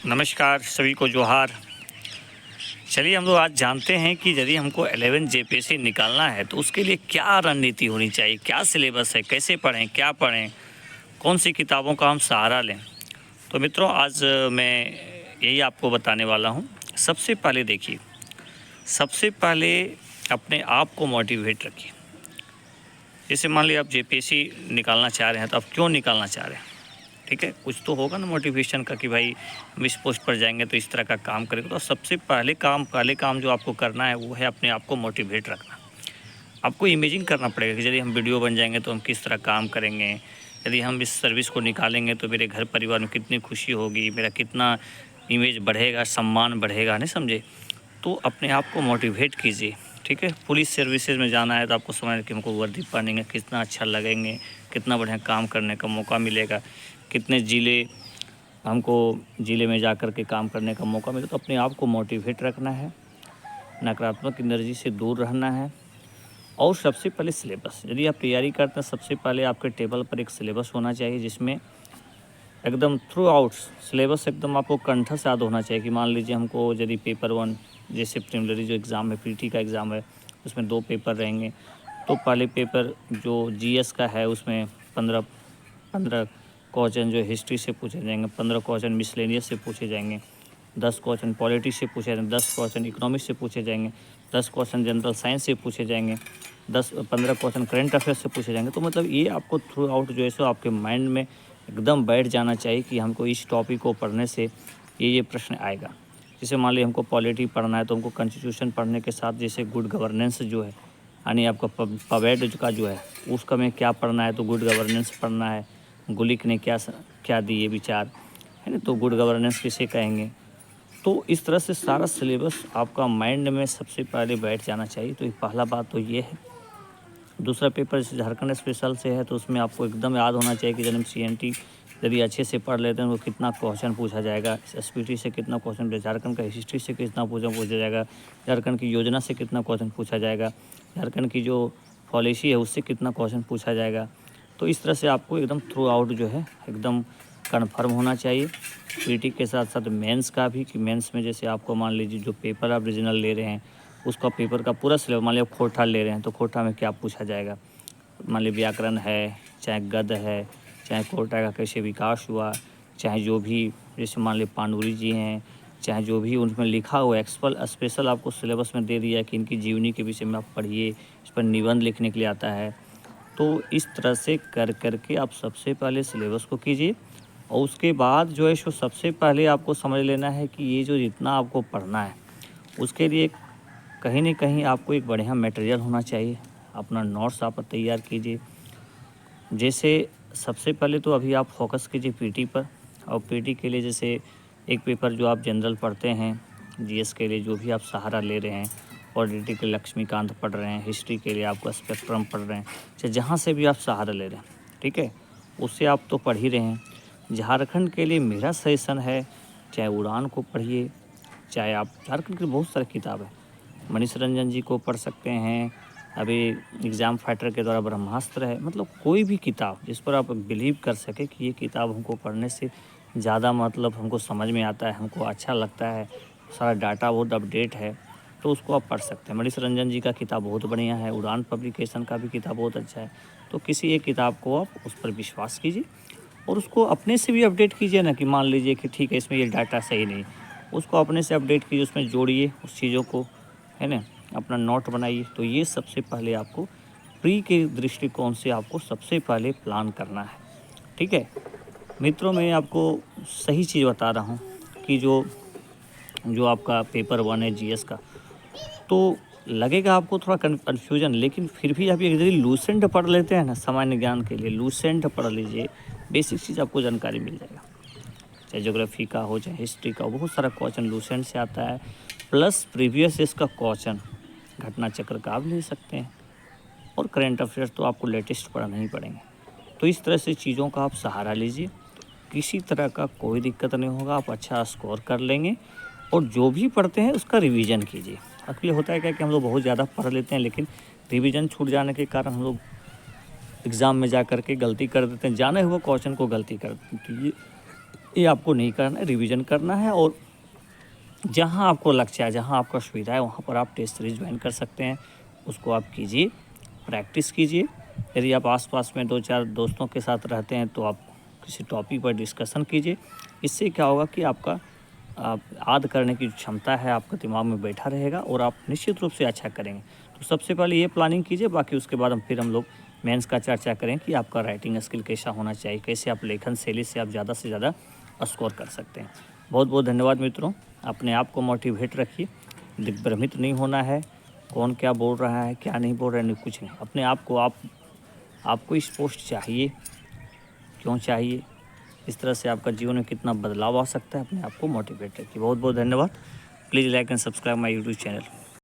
नमस्कार सभी को जोहार। चलिए हम लोग आज जानते हैं कि यदि हमको 11 जेपीएससी निकालना है तो उसके लिए क्या रणनीति होनी चाहिए, क्या सिलेबस है, कैसे पढ़ें, क्या पढ़ें, कौन सी किताबों का हम सहारा लें। तो मित्रों आज मैं यही आपको बताने वाला हूं। सबसे पहले देखिए, सबसे पहले अपने आप को मोटिवेट रखिए। जैसे मान लीजिए आप जेपीएससी निकालना चाह रहे हैं तो आप क्यों निकालना चाह रहे हैं, ठीक है, कुछ तो होगा ना मोटिवेशन का कि भाई हम इस पोस्ट पर जाएंगे तो इस तरह का काम करेंगे। तो सबसे पहले काम जो आपको करना है वो है अपने आप को मोटिवेट रखना। आपको इमेजिन करना पड़ेगा कि यदि हम वीडियो बन जाएंगे तो हम किस तरह काम करेंगे, यदि हम इस सर्विस को निकालेंगे तो मेरे घर परिवार में कितनी खुशी होगी, मेरा कितना इमेज बढ़ेगा, सम्मान बढ़ेगा, नहीं समझे। तो अपने आप को मोटिवेट कीजिए, ठीक है। पुलिस सर्विसेज में जाना है तो आपको समझ कि हमको वर्दी पहनेंगे कितना अच्छा लगेंगे, कितना बढ़िया काम करने का मौका मिलेगा, कितने ज़िले में जा कर के काम करने का मौका मिले। तो अपने आप को मोटिवेट रखना है, नकारात्मक एनर्जी से दूर रहना है। और सबसे पहले सिलेबस, यदि आप तैयारी करते हैं सबसे पहले आपके टेबल पर एक सिलेबस होना चाहिए जिसमें एकदम थ्रू आउट सिलेबस एकदम आपको कंठस्थ याद होना चाहिए। कि मान लीजिए हमको यदि पेपर 1 जैसे प्रीलिमिनरी जो एग्ज़ाम है, पीटी का एग्ज़ाम है, उसमें 2 पेपर रहेंगे। तो पहले पेपर जो जीएस का है उसमें 15 क्वेश्चन जो हिस्ट्री से पूछे जाएंगे, 15 क्वेश्चन मिसलेनियस से पूछे जाएंगे, 10 क्वेश्चन पॉलिटिक्स से पूछे जाएंगे, 10 क्वेश्चन इकोनॉमिक्स से पूछे जाएंगे, 10 क्वेश्चन जनरल साइंस से पूछे जाएंगे, 15 क्वेश्चन करंट अफेयर्स से पूछे जाएंगे। तो मतलब ये आपको थ्रू आउट जो है सो आपके माइंड में एकदम बैठ जाना चाहिए कि हमको इस टॉपिक को पढ़ने से ये प्रश्न आएगा। जैसे मान लीजिए हमको पॉलिटी पढ़ना है तो हमको कॉन्स्टिट्यूशन पढ़ने के साथ जैसे गुड गवर्नेंस जो है, यानी आपका पवेड का जो है उसका में क्या पढ़ना है, तो गुड गवर्नेंस पढ़ना है। गुलिक ने क्या दिए विचार, है ना, तो गुड गवर्नेंस किसे कहेंगे। तो इस तरह से सारा सिलेबस आपका माइंड में सबसे पहले बैठ जाना चाहिए। तो पहला बात तो ये है। दूसरा पेपर जैसे झारखंड स्पेशल से है तो उसमें आपको एकदम याद होना चाहिए कि जब हम सीएनटी यदि अच्छे से पढ़ लेते हैं तो कितना क्वेश्चन पूछा जाएगा, एसपीटी से कितना क्वेश्चन, झारखंड का हिस्ट्री से कितना पूछा जाएगा, झारखंड की योजना से कितना क्वेश्चन पूछा जाएगा, झारखंड की जो पॉलिसी है उससे कितना क्वेश्चन पूछा जाएगा। तो इस तरह से आपको एकदम थ्रू आउट जो है एकदम कन्फर्म होना चाहिए। पीटी के साथ साथ मेंस का भी, कि मेंस में जैसे आपको मान लीजिए जो पेपर आप रीजनल ले रहे हैं उसका पेपर का पूरा सिलेबस, मान लीजिए खोटा ले रहे हैं तो खोटा में क्या पूछा जाएगा, मान लीजिए व्याकरण है, चाहे गद्य है, चाहे कोटा का कैसे विकास हुआ, चाहे जो भी जैसे मान लीजिए पांडुरी जी हैं, चाहे जो भी उनमें लिखा हुआ स्पेशल आपको सिलेबस में दे दिया है कि इनकी जीवनी के विषय में आप पढ़िए, इस पर निबंध लिखने के लिए आता है। तो इस तरह से कर करके आप सबसे पहले सिलेबस को कीजिए और उसके बाद जो है सो सबसे पहले आपको समझ लेना है कि ये जो जितना आपको पढ़ना है उसके लिए कहीं न कहीं आपको एक बढ़िया मटेरियल होना चाहिए। अपना नोट्स आप तैयार कीजिए। जैसे सबसे पहले तो अभी आप फोकस कीजिए पीटी पर, और पीटी के लिए जैसे एक पेपर जो आप जनरल पढ़ते हैं, जीएस के लिए जो भी आप सहारा ले रहे हैं, पॉलिटी के लक्ष्मीकांत पढ़ रहे हैं, हिस्ट्री के लिए आपका स्पेक्ट्रम पढ़ रहे हैं, चाहे जहाँ से भी आप सहारा ले रहे हैं, ठीक है, उससे आप तो पढ़ ही रहे हैं। झारखंड के लिए मेरा सजेशन है चाहे उड़ान को पढ़िए, चाहे आप झारखंड की बहुत सारी किताब है, मनीष रंजन जी को पढ़ सकते हैं, अभी एग्ज़ाम फाइटर के द्वारा ब्रह्मास्त्र है। मतलब कोई भी किताब जिस पर आप बिलीव कर सके कि ये किताब हमको पढ़ने से ज़्यादा मतलब हमको समझ में आता है, हमको अच्छा लगता है, सारा डाटा बहुत अपडेट है, तो उसको आप पढ़ सकते हैं। मनीष रंजन जी का किताब बहुत बढ़िया है, उड़ान पब्लिकेशन का भी किताब बहुत अच्छा है। तो किसी एक किताब को आप उस पर विश्वास कीजिए और उसको अपने से भी अपडेट कीजिए ना, कि मान लीजिए कि ठीक है इसमें ये डाटा सही नहीं, उसको अपने से अपडेट कीजिए, उसमें जोड़िए उस चीज़ों को, है ना, अपना नोट बनाइए। तो ये सबसे पहले आपको प्री के दृष्टिकोण से आपको सबसे पहले प्लान करना है, ठीक है मित्रों। मैं आपको सही चीज़ बता रहा हूँ कि जो आपका पेपर 1 है जीएस का, तो लगेगा आपको थोड़ा कन्फ्यूजन, लेकिन फिर भी आप यदि लूसेंट पढ़ लेते हैं ना, सामान्य ज्ञान के लिए लूसेंट पढ़ लीजिए, बेसिक चीज़ आपको जानकारी मिल जाएगा। चाहे ज्योग्राफी का हो चाहे हिस्ट्री का, बहुत सारा क्वेश्चन लूसेंट से आता है, प्लस प्रीवियस इसका क्वेश्चन घटना चक्र का आप ले सकते हैं, और करंट अफेयर्स तो आपको लेटेस्ट पढ़ना ही पड़ेंगे। तो इस तरह से चीज़ों का आप सहारा लीजिए, किसी तरह का कोई दिक्कत नहीं होगा, आप अच्छा स्कोर कर लेंगे। और जो भी पढ़ते हैं उसका रिवीजन कीजिए। अक्सर होता है क्या कि हम लोग बहुत ज़्यादा पढ़ लेते हैं लेकिन रिवीजन छूट जाने के कारण हम लोग एग्ज़ाम में जा कर के गलती कर देते हैं, जाने हुए क्वेश्चन को गलती कर देते हैं। तो ये आपको नहीं करना है, रिवीजन करना है। और जहाँ आपको लक्ष्य है, जहाँ आपका सुविधा है, वहाँ पर आप टेस्ट सीरीज ज्वाइन कर सकते हैं। उसको आप कीजिए, प्रैक्टिस कीजिए। यदि आप आसपास में 2-4 दोस्तों के साथ रहते हैं तो आप किसी टॉपिक पर डिस्कशन कीजिए। इससे क्या होगा कि आपका याद करने की क्षमता है आपके दिमाग में बैठा रहेगा और आप निश्चित रूप से अच्छा करेंगे। तो सबसे पहले ये प्लानिंग कीजिए, बाकी उसके बाद हम लोग मेंस का चर्चा करें कि आपका राइटिंग स्किल कैसा होना चाहिए, कैसे आप लेखन शैली से आप ज़्यादा से ज़्यादा स्कोर कर सकते हैं। बहुत बहुत धन्यवाद मित्रों। अपने आप को मोटिवेट रखिए, दिग्भ्रमित नहीं होना है। कौन क्या बोल रहा है, क्या नहीं बोल रहा है, नहीं कुछ नहीं। अपने आप को आपको इस पोस्ट चाहिए, क्यों चाहिए, इस तरह से आपका जीवन में कितना बदलाव आ सकता है। अपने आप को मोटिवेट रखिए। बहुत बहुत धन्यवाद। Please like and subscribe my YouTube channel.